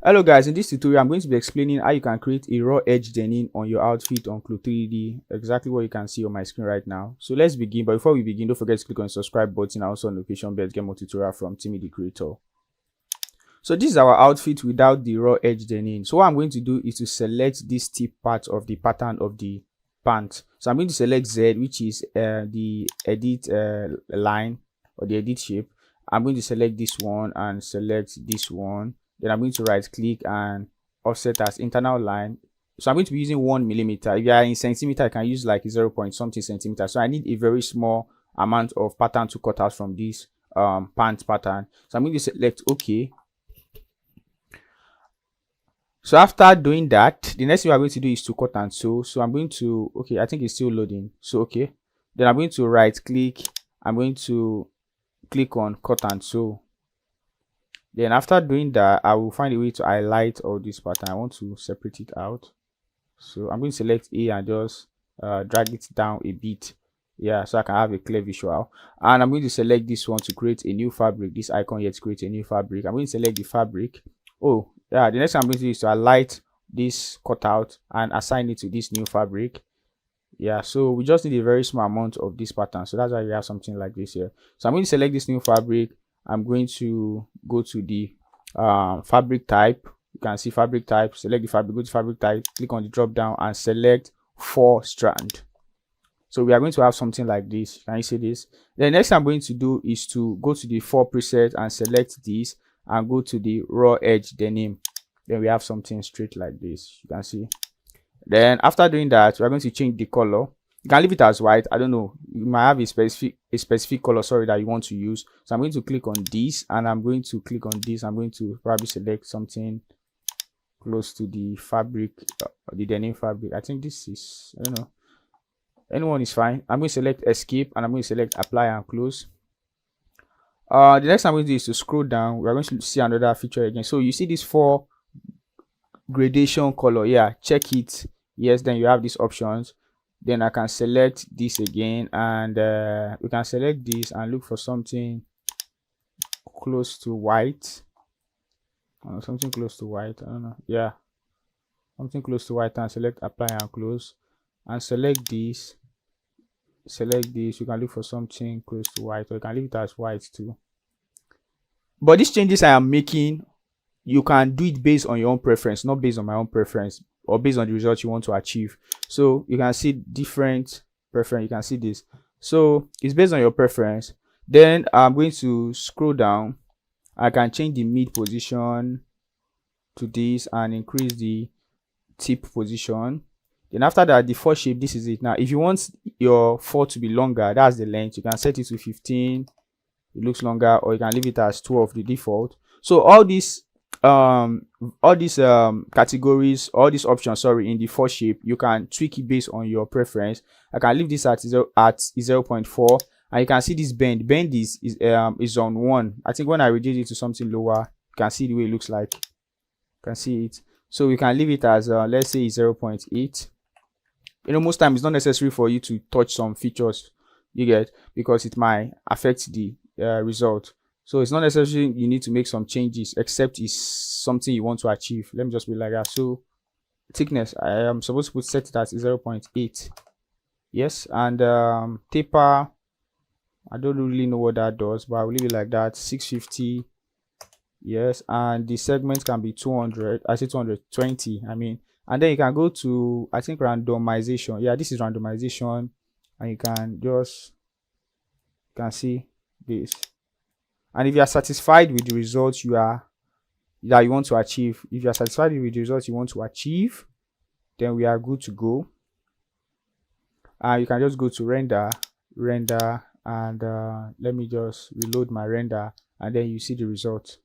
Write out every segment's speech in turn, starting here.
Hello guys, in this tutorial I'm going to be explaining how you can create a raw edge denim on your outfit on CLO 3D, exactly what you can see on my screen right now. So let's begin, but before we begin, don't forget to click on the subscribe button and also on the notification bell to get more tutorial from Timmy the Creator. So this is our outfit without the raw edge denim. So what I'm going to do is to select this tip part of the pattern of the pant. So I'm going to select Z, which is the edit line or the edit shape. I'm going to select this one and select this one. Then I'm going to right click and offset as internal line. So I'm going to be using 1 millimeter. If you are in centimeter, I can use like 0 point something centimeter. So I need a very small amount of pattern to cut out from this pant pattern. So I'm going to select OK. So after doing that, the next thing we're going to do is to cut and sew. So I'm going to, okay, I think it's still loading. So okay. Then I'm going to right click. I'm going to click on cut and sew. Then after doing that, I will find a way to highlight all this pattern. I want to separate it out. So I'm going to select A and just drag it down a bit. Yeah, so I can have a clear visual. And I'm going to select this one to create a new fabric. This icon here to create a new fabric. I'm going to select the fabric. Oh, yeah, the next thing I'm going to do is to highlight this cutout and assign it to this new fabric. Yeah, so we just need a very small amount of this pattern. So that's why we have something like this here. So I'm going to select this new fabric. I'm going to go to the fabric type. You can see fabric type, select the fabric, go to fabric type, click on the drop down and select 4 strand. So we are going to have something like this. Can you see this? The next thing I'm going to do is to go to the 4 preset and select this and go to the raw edge denim. Then we have something straight like this. You can see. Then after doing that, we're going to change the color. You can leave it as white. I don't know, you might have a specific color, sorry, that you want to use. So I'm going to click on this and I'm going to click on this. I'm going to probably select something close to the fabric, the denim fabric. I think this is, I don't know, anyone is fine. I'm going to select escape and I'm going to select apply and close. The next thing I'm going to do is to scroll down. We're going to see another feature again. So you see this 4 gradation color. Yeah, check it. Yes, then you have these options. Then I can select this again and we can select this and look for something close to white. Something close to white. I don't know. Yeah, something close to white and select apply and close and select this. Select this. You can look for something close to white or you can leave it as white too. But these changes I am making, you can do it based on your own preference, not based on my own preference or based on the results you want to achieve. So you can see different preference. You can see this. So it's based on your preference. Then I'm going to scroll down. I can change the mid position to this and increase the tip position. Then after that, the 4 shape, this is it. Now if you want your 4 to be longer, that's the length, you can set it to 15. It looks longer, or you can leave it as 12, the default. So all these categories, all these options, sorry, in the 4 shape, you can tweak it based on your preference. I can leave this at 0.4 and you can see this bend is on 1. I think when I reduce it to something lower, you can see the way it looks like. You can see it. So we can leave it as let's say 0.8. You know, most times it's not necessary for you to touch some features, you get, because it might affect the result. So it's not necessary you need to make some changes, except it's something you want to achieve. Let me just be like that. So thickness, I am supposed to set it as 0.8. Yes, and taper, I don't really know what that does, but I'll leave it like that. 650. Yes, and the segment can be 200. I say 220. I mean, and then you can go to, I think, randomization. Yeah, this is randomization, and you can just see this. And if you are satisfied with the results you want to achieve, if you are satisfied with the results you want to achieve, then we are good to go. You can just go to render, and let me just reload my render, and then you see the result.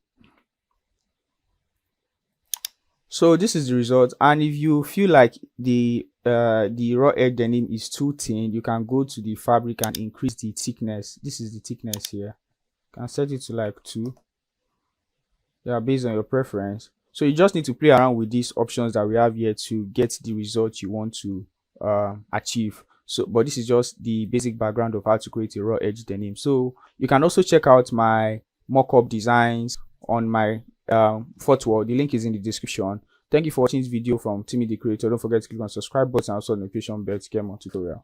So this is the result. And if you feel like the raw edge denim is too thin, you can go to the fabric and increase the thickness. This is the thickness here. Can set it to like 2. Yeah, based on your preference. So you just need to play around with these options that we have here to get the result you want to achieve. So, but this is just the basic background of how to create a raw edge denim. So you can also check out my mockup designs on my fourth wall. The link is in the description. Thank you for watching this video from Timmy the Creator. Don't forget to click on subscribe button and also notification bell to get more tutorial.